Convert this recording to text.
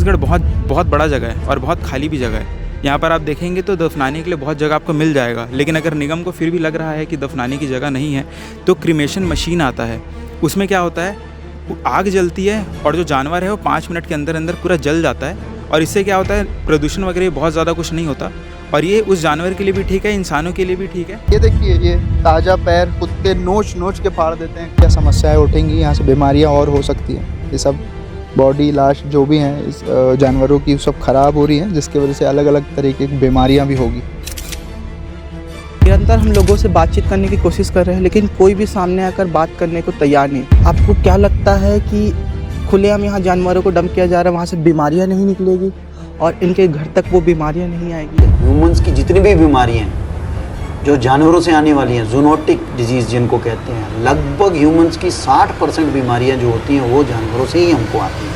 छत्तीसगढ़ बहुत बहुत बड़ा जगह है और बहुत खाली भी जगह है। यहाँ पर आप देखेंगे तो दफनाने के लिए बहुत जगह आपको मिल जाएगा, लेकिन अगर निगम को फिर भी लग रहा है कि दफनाने की जगह नहीं है तो क्रीमेशन मशीन आता है। उसमें क्या होता है, आग जलती है और जो जानवर है वो 5 मिनट के अंदर अंदर पूरा जल जाता है, और इससे क्या होता है, प्रदूषण वगैरह बहुत ज़्यादा कुछ नहीं होता, और ये उस जानवर के लिए भी ठीक है, इंसानों के लिए भी ठीक है। ये देखिए, ये ताज़ा पैर कुत्ते नोच नोच के फाड़ देते हैं। क्या समस्याएं उठेंगी, यहाँ से बीमारियां और हो सकती हैं। ये सब बॉडी लाश जो भी हैं इस जानवरों की सब खराब हो रही हैं, जिसकी वजह से अलग अलग तरीके की बीमारियां भी होगी। निरंतर हम लोगों से बातचीत करने की कोशिश कर रहे हैं, लेकिन कोई भी सामने आकर बात करने को तैयार नहीं। आपको क्या लगता है कि खुलेआम यहाँ जानवरों को डंप किया जा रहा है, वहाँ से बीमारियाँ नहीं निकलेगी और इनके घर तक वो बीमारियाँ नहीं आएगी? ह्यूमंस की जितनी भी बीमारियाँ हैं जो जानवरों से आने वाली हैं, जूनोटिक डिजीज़ जिनको कहते हैं, लगभग ह्यूमंस की 60% बीमारियाँ जो होती हैं वो जानवरों से ही हमको आती हैं।